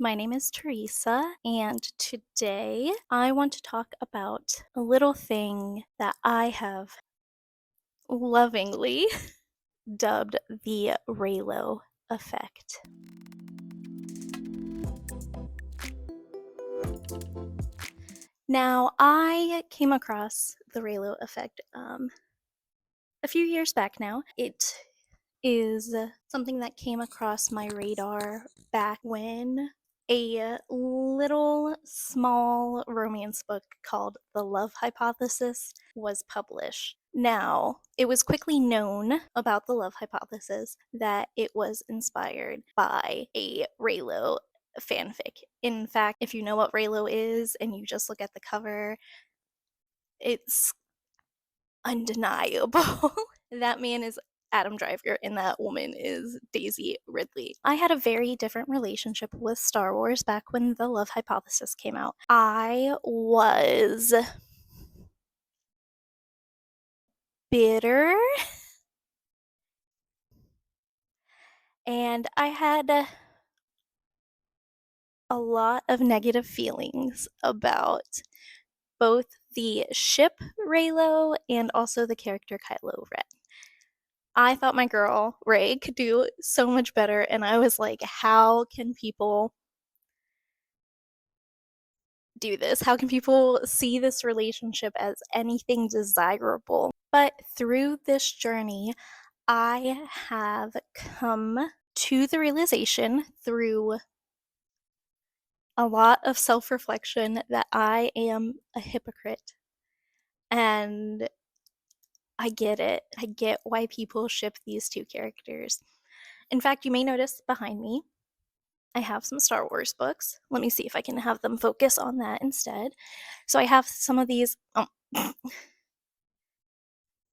My name is Teresa, and today I want to talk about a little thing that I have lovingly dubbed the Reylo effect. Now, I came across the Reylo effect a few years back now. It is something that came across my radar back when a little small romance book called The Love Hypothesis was published. Now, it was quickly known about the Love Hypothesis that it was inspired by a Reylo fanfic. In fact, if you know what Reylo is and you just look at the cover, it's undeniable. That man is Adam Driver and that woman is Daisy Ridley. I had a very different relationship with Star Wars back when the Love Hypothesis came out. I was bitter and I had a lot of negative feelings about both the ship Reylo and also the character Kylo Ren. I thought my girl Rey could do so much better, and I was like, how can people do this? How can people see this relationship as anything desirable? But through this journey, I have come to the realization through a lot of self reflection that I am a hypocrite. And I get it. I get why people ship these two characters. In fact, you may notice behind me, I have some Star Wars books. Let me see if I can have them focus on that instead. So I have some of these. I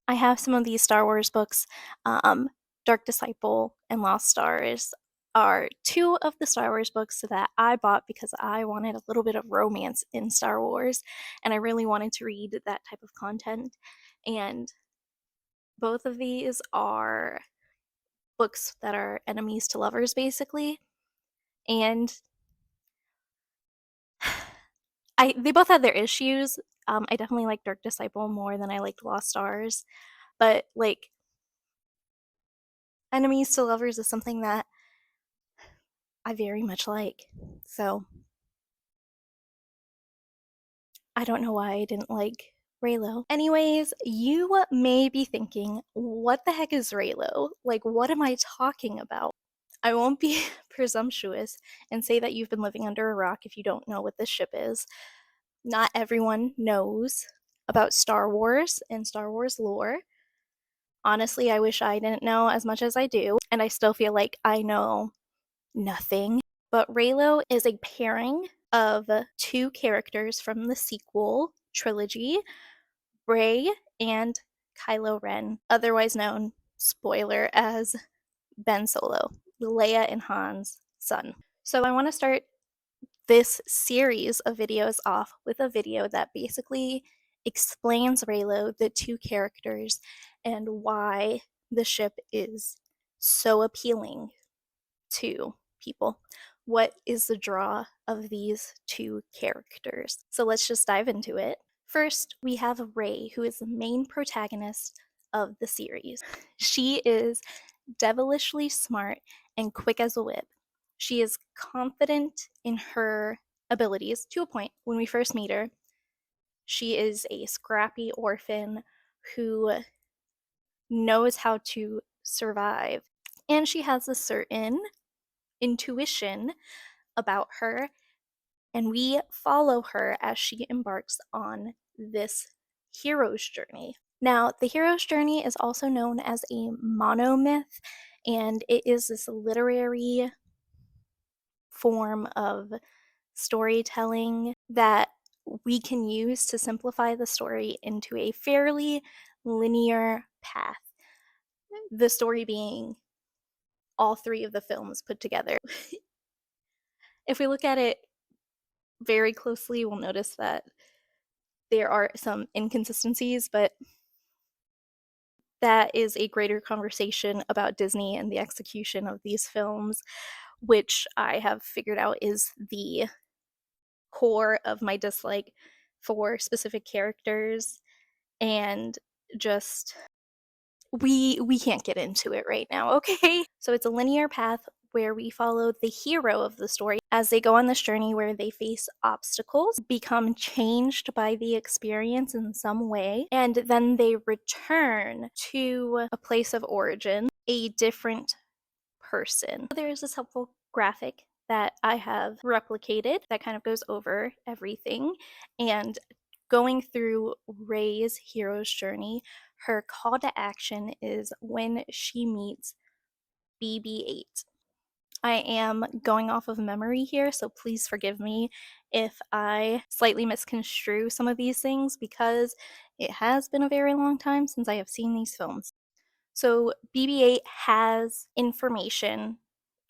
have some of these Star Wars books. Dark Disciple and Lost Stars are two of the Star Wars books that I bought because I wanted a little bit of romance in Star Wars, and I really wanted to read that type of content. And both of these are books that are enemies to lovers, basically. And they both had their issues. I definitely like Dark Disciple more than I liked Lost Stars, but like enemies to lovers is something that I very much like. So I don't know why I didn't like Reylo. Anyways, you may be thinking, what the heck is Reylo? Like, what am I talking about? I won't be presumptuous and say that you've been living under a rock if you don't know what this ship is. Not everyone knows about Star Wars and Star Wars lore. Honestly, I wish I didn't know as much as I do, and I still feel like I know nothing. But Reylo is a pairing of two characters from the sequel trilogy, Rey and Kylo Ren, otherwise known, spoiler, as Ben Solo, Leia and Han's son. So I want to start this series of videos off with a video that basically explains Reylo, the two characters, and why the ship is so appealing to people. What is the draw of these two characters? So let's just dive into it. First, we have Rey, who is the main protagonist of the series. She is devilishly smart and quick as a whip. She is confident in her abilities to a point. When we first meet her, she is a scrappy orphan who knows how to survive. And she has a certain intuition about her, and we follow her as she embarks on this hero's journey. Now, the hero's journey is also known as a monomyth, and it is this literary form of storytelling that we can use to simplify the story into a fairly linear path. The story being all three of the films put together. If we look at it very closely, we'll notice that there are some inconsistencies, but that is a greater conversation about Disney and the execution of these films. which I have figured out is the core of my dislike for specific characters, and just we can't get into it right now, okay? So it's a linear path where we follow the hero of the story as they go on this journey where they face obstacles, become changed by the experience in some way, and then they return to a place of origin, a different person. There's this helpful graphic that I have replicated that kind of goes over everything. And going through Rey's hero's journey, her call to action is when she meets BB 8. I am going off of memory here, so please forgive me if I slightly misconstrue some of these things because it has been a very long time since I have seen these films. So BB 8 has information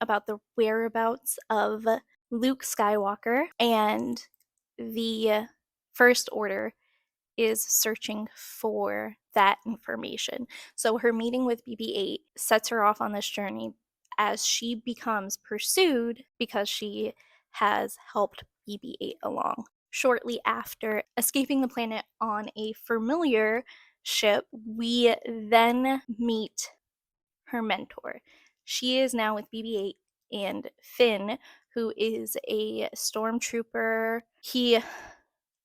about the whereabouts of Luke Skywalker, and the First Order is searching for that information. So her meeting with BB 8 sets her off on this journey as she becomes pursued because she has helped BB 8 along. Shortly after escaping the planet on a familiar ship, we then meet her mentor. She is now with BB 8 and Finn, who is a stormtrooper. He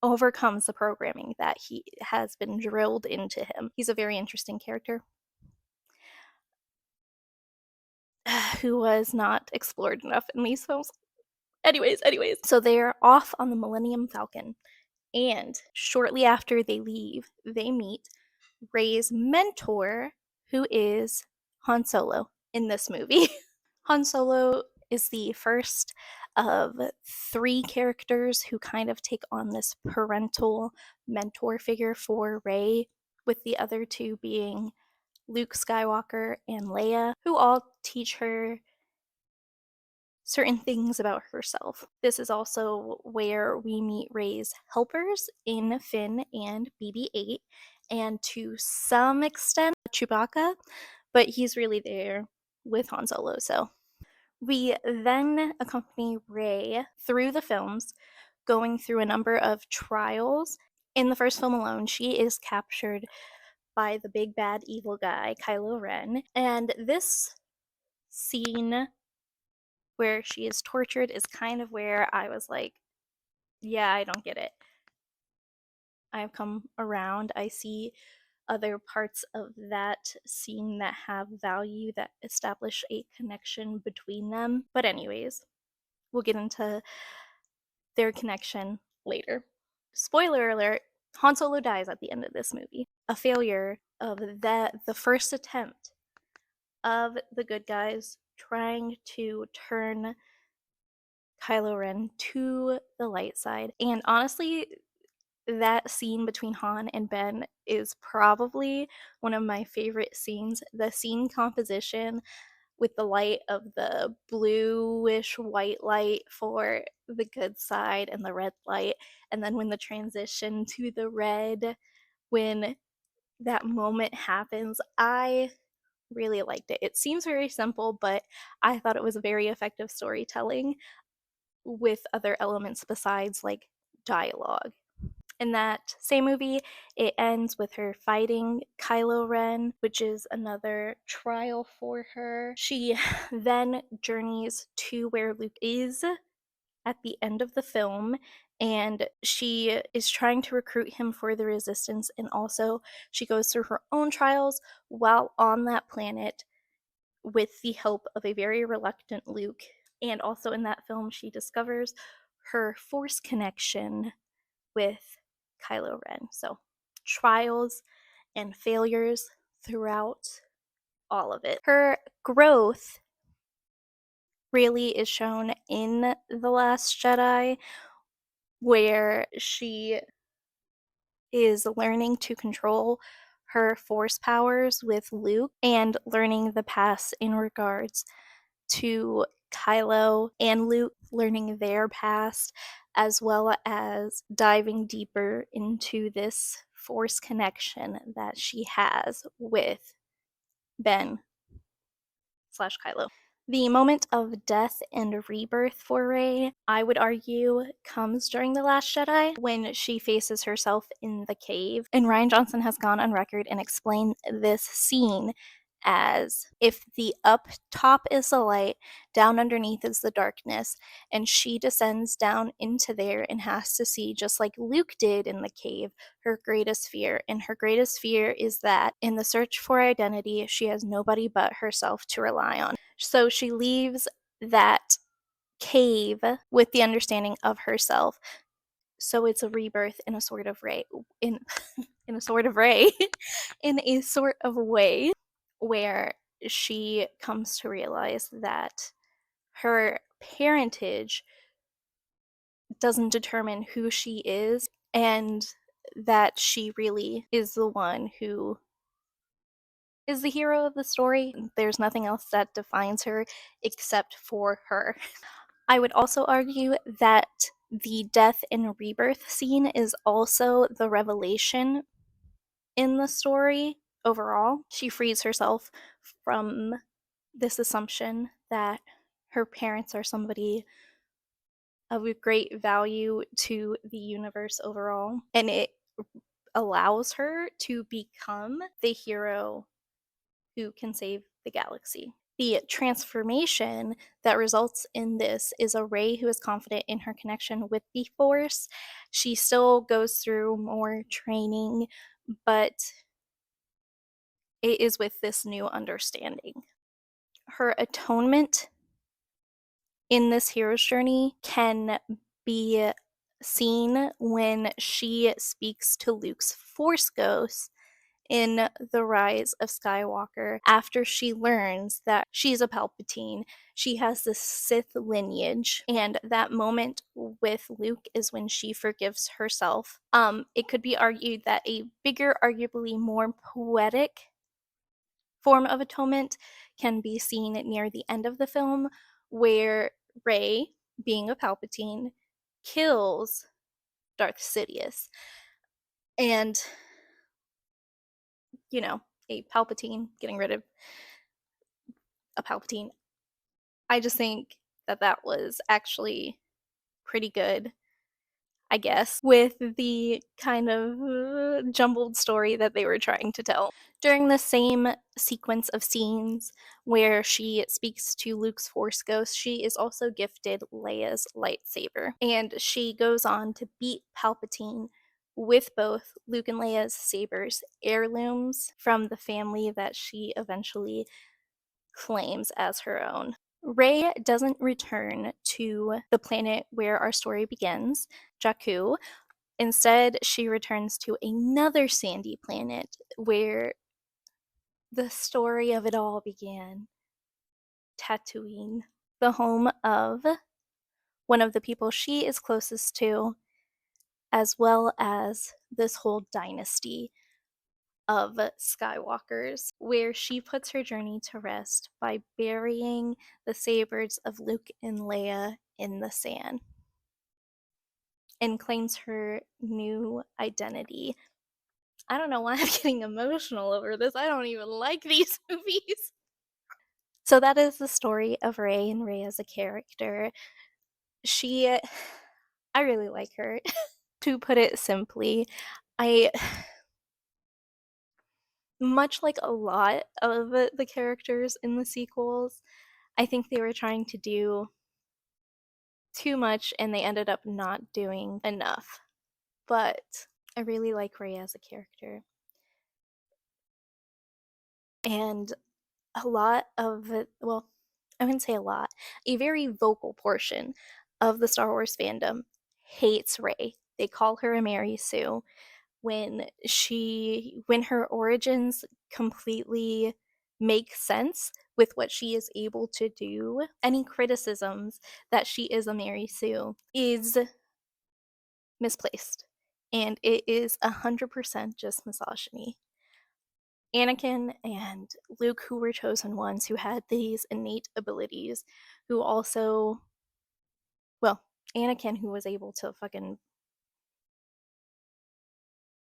overcomes the programming that he has been drilled into him. He's a very interesting character who was not explored enough in these films. Anyways, so they're off on the Millennium Falcon, and shortly after they leave, they meet Rey's mentor, who is Han Solo in this movie. Han Solo is the first of 3 characters who kind of take on this parental mentor figure for Rey, with the other 2 being Luke Skywalker and Leia, who all teach her certain things about herself. This is also where we meet Rey's helpers in Finn and BB 8, and to some extent Chewbacca, but he's really there with Han Solo. So we then accompany Rey through the films, going through a number of trials. In the first film alone, she is captured by the big bad evil guy, Kylo Ren, and this scene where she is tortured is kind of where I was like, yeah, I don't get it. I've come around. I see other parts of that scene that have value, that establish a connection between them. But, anyways, we'll get into their connection later. Spoiler alert, Han Solo dies at the end of this movie. A failure of the first attempt of the good guys trying to turn Kylo Ren to the light side. And honestly, that scene between Han and Ben is probably one of my favorite scenes. The scene composition with the light of the bluish white light for the good side and the red light, and then when the transition to the red, when that moment happens, I really liked it. It seems very simple, but I thought it was a very effective storytelling with other elements besides like dialogue. In that same movie, it ends with her fighting Kylo Ren, which is another trial for her. She then journeys to where Luke is at the end of the film, and she is trying to recruit him for the Resistance, and also she goes through her own trials while on that planet with the help of a very reluctant Luke. And also in that film, she discovers her Force connection with Kylo Ren. So, trials and failures throughout all of it. Her growth really is shown in The Last Jedi, where she is learning to control her Force powers with Luke and learning the past in regards to Kylo and Luke, learning their past, as well as diving deeper into this Force connection that she has with Ben slash Kylo. The moment of death and rebirth for Rey, I would argue, comes during The Last Jedi when she faces herself in the cave. And Rian Johnson has gone on record and explained this scene as if the up top is the light, down underneath is the darkness, and she descends down into there and has to see, just like Luke did in the cave, her greatest fear. And her greatest fear is that in the search for identity, she has nobody but herself to rely on. So she leaves that cave with the understanding of herself. So it's a rebirth in a sort of Rey, in in a sort of Rey, in a sort of way where she comes to realize that her parentage doesn't determine who she is, and that she really is the one who is the hero of the story. There's nothing else that defines her except for her. I would also argue that the death and rebirth scene is also the revelation in the story overall. She frees herself from this assumption that her parents are somebody of great value to the universe overall, and it allows her to become the hero who can save the galaxy. The transformation that results in this is a Rey who is confident in her connection with the Force. She still goes through more training, but it is with this new understanding. Her atonement in this hero's journey can be seen when she speaks to Luke's Force ghost in The Rise of Skywalker after she learns that she's a Palpatine. She has this Sith lineage, and that moment with Luke is when she forgives herself. It could be argued that a bigger, arguably more poetic form of atonement can be seen near the end of the film, where Rey, being a Palpatine, kills Darth Sidious. And, you know, a Palpatine getting rid of a Palpatine. I just think that that was actually pretty good, I guess, with the kind of jumbled story that they were trying to tell. During the same sequence of scenes where she speaks to Luke's Force Ghost, she is also gifted Leia's lightsaber. And she goes on to beat Palpatine with both Luke and Leia's sabers, heirlooms from the family that she eventually claims as her own. Rey doesn't return to the planet where our story begins, Jakku. Instead, she returns to another sandy planet where the story of it all began, Tatooine, the home of one of the people she is closest to, as well as this whole dynasty of Skywalkers, where she puts her journey to rest by burying the sabers of Luke and Leia in the sand, and claims her new identity. I don't know why I'm getting emotional over this. I don't even like these movies. So that is the story of Rey and Rey as a character. I really like her. To put it simply, I much like a lot of the characters in the sequels, I think they were trying to do too much and they ended up not doing enough. But I really like Rey as a character. And a lot of it, well, I wouldn't say a lot, a very vocal portion of the Star Wars fandom hates Rey. They call her a Mary Sue when her origins completely make sense with what she is able to do. Any criticisms that she is a Mary Sue is misplaced, and it is 100% just misogyny. Anakin and Luke, who were chosen ones, who had these innate abilities, who also, well, Anakin, who was able to fucking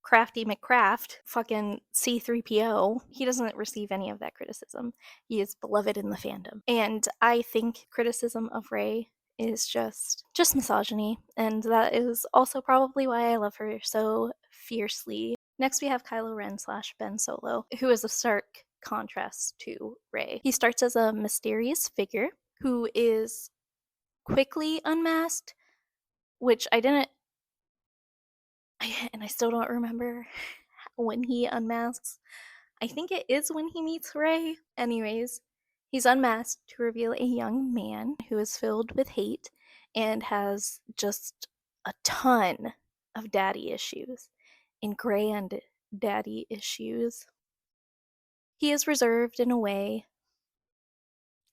Crafty McCraft, fucking C3PO, he doesn't receive any of that criticism. He is beloved in the fandom. And I think criticism of Rey is just misogyny, and that is also probably why I love her so fiercely. Next, we have Kylo Ren slash Ben Solo, who is a stark contrast to Rey. He starts as a mysterious figure who is quickly unmasked, which and I still don't remember when he unmasks. I think it is when he meets Rey. Anyways, he's unmasked to reveal a young man who is filled with hate and has just a ton of daddy issues and grand daddy issues. He is reserved in a way.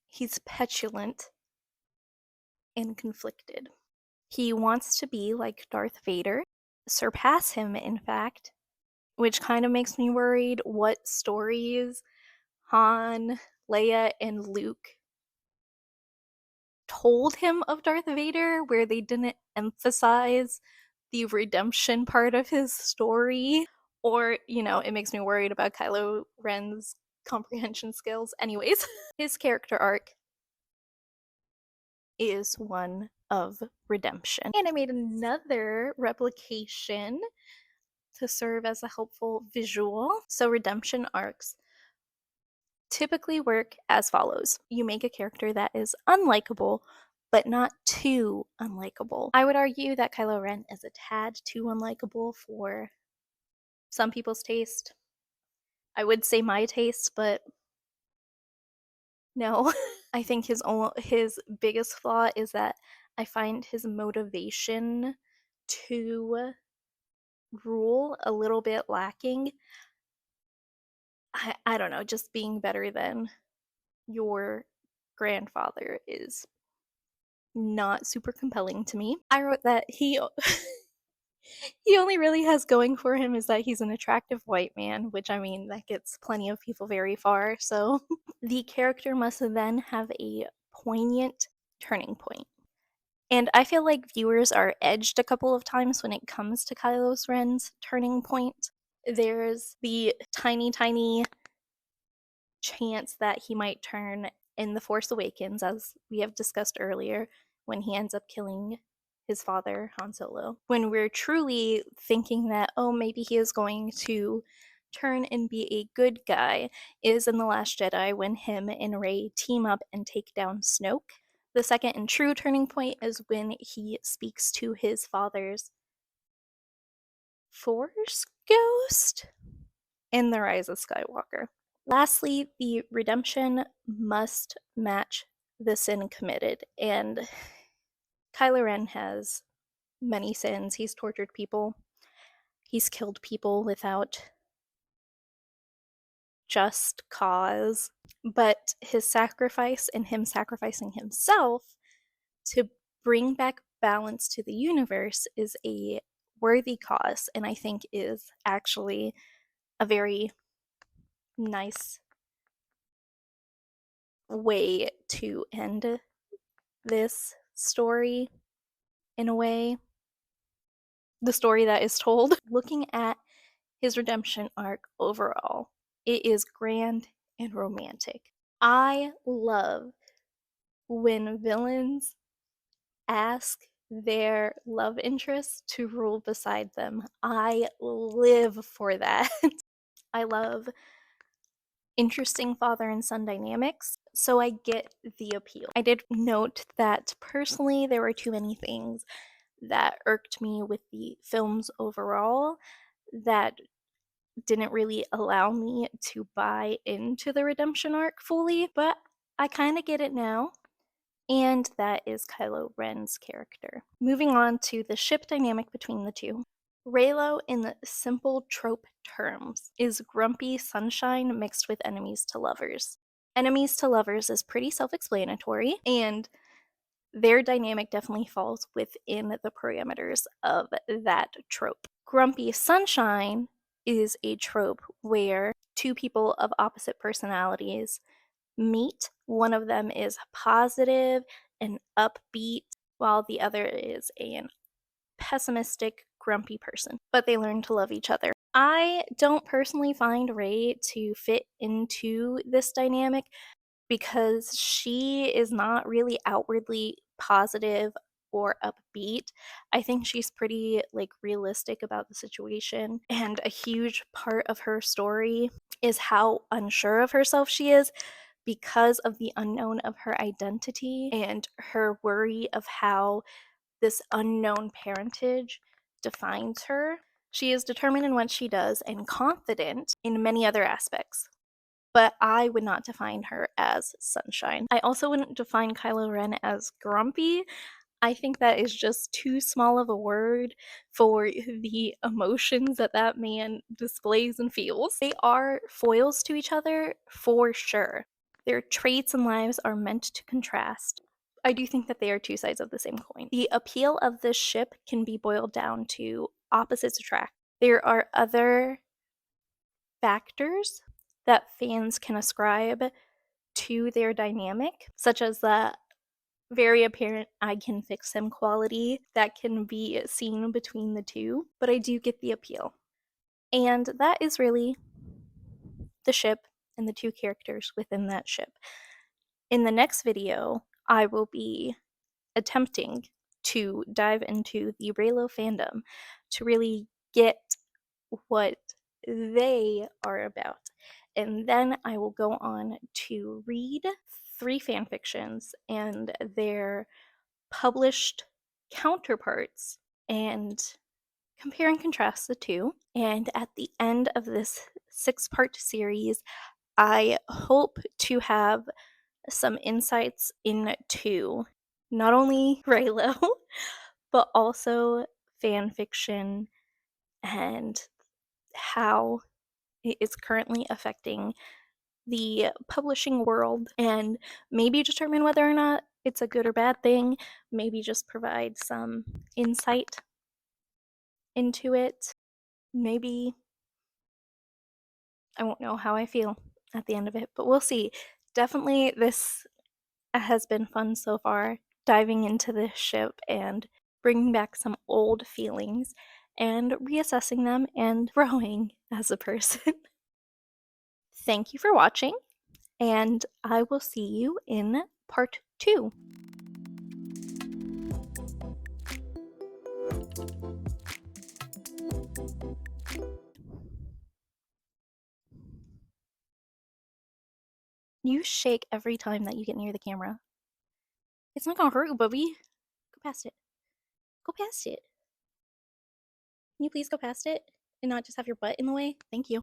He's petulant and conflicted. He wants to be like Darth Vader, surpass him, in fact, which kind of makes me worried what stories Han, Leia, and Luke told him of Darth Vader, where they didn't emphasize the redemption part of his story. Or, it makes me worried about Kylo Ren's comprehension skills. Anyways, his character arc is one of redemption. And I made another replication to serve as a helpful visual. So redemption arcs typically work as follows. You make a character that is unlikable, but not too unlikable. I would argue that Kylo Ren is a tad too unlikable for some people's taste. I would say my taste, but no. I think his biggest flaw is that I find his motivation to rule a little bit lacking. I don't know, just being better than your grandfather is not super compelling to me. I wrote that he only really has going for him is that he's an attractive white man, which I mean that gets plenty of people very far. So the character must then have a poignant turning point. And I feel like viewers are edged a couple of times when it comes to Kylo Ren's turning point. There's the tiny chance that he might turn in The Force Awakens, as we have discussed earlier, when he ends up killing his father, Han Solo. When we're truly thinking that, oh, maybe he is going to turn and be a good guy, is in The Last Jedi when him and Rey team up and take down Snoke. The second and true turning point is when he speaks to his father's Force ghost in The Rise of Skywalker. Lastly, the redemption must match the sin committed, and Kylo Ren has many sins. He's tortured people, he's killed people without just cause, but his sacrifice and him sacrificing himself to bring back balance to the universe is a worthy cause, and I think is actually a very nice way to end this story in a way. The story that is told. Looking at his redemption arc overall, it is grand and romantic. I love when villains ask their love interest to rule beside them. I live for that. I love interesting father and son dynamics, so I get the appeal. I did note that personally there were too many things that irked me with the films overall that didn't really allow me to buy into the redemption arc fully, but I kind of get it now. And that is Kylo Ren's character. Moving on to the ship dynamic between the two. Reylo, in simple trope terms, is grumpy sunshine mixed with enemies to lovers. Enemies to lovers is pretty self-explanatory, and their dynamic definitely falls within the parameters of that trope. Grumpy sunshine is a trope where two people of opposite personalities meet. One of them is positive and upbeat, while the other is a pessimistic, grumpy person. But they learn to love each other. I don't personally find Rey to fit into this dynamic because she is not really outwardly positive or upbeat. I think she's pretty like realistic about the situation, and a huge part of her story is how unsure of herself she is because of the unknown of her identity and her worry of how this unknown parentage defines her. She is determined in what she does and confident in many other aspects, but I would not define her as sunshine. I also wouldn't define Kylo Ren as grumpy. I think that is just too small of a word for the emotions that that man displays and feels. They are foils to each other for sure. Their traits and lives are meant to contrast. I do think that they are two sides of the same coin. The appeal of this ship can be boiled down to opposites attract. There are other factors that fans can ascribe to their dynamic, such as the very apparent I can fix him quality that can be seen between the two, but I do get the appeal. And that is really the ship and the two characters within that ship. In the next video, I will be attempting to dive into the Reylo fandom to really get what they are about. And then I will go on to read 3 fanfictions and their published counterparts and compare and contrast the two. And at the end of this 6-part series, I hope to have some insights into not only Reylo, but also fan fiction and how it is currently affecting the publishing world, and maybe determine whether or not it's a good or bad thing, maybe just provide some insight into it. Maybe I won't know how I feel at the end of it, but we'll see. Definitely, this has been fun so far, diving into this ship and bringing back some old feelings and reassessing them and growing as a person. Thank you for watching, and I will see you in part 2. You shake every time that you get near the camera. It's not gonna hurt you, Bubby. Go past it. Go past it. Can you please go past it and not just have your butt in the way? Thank you.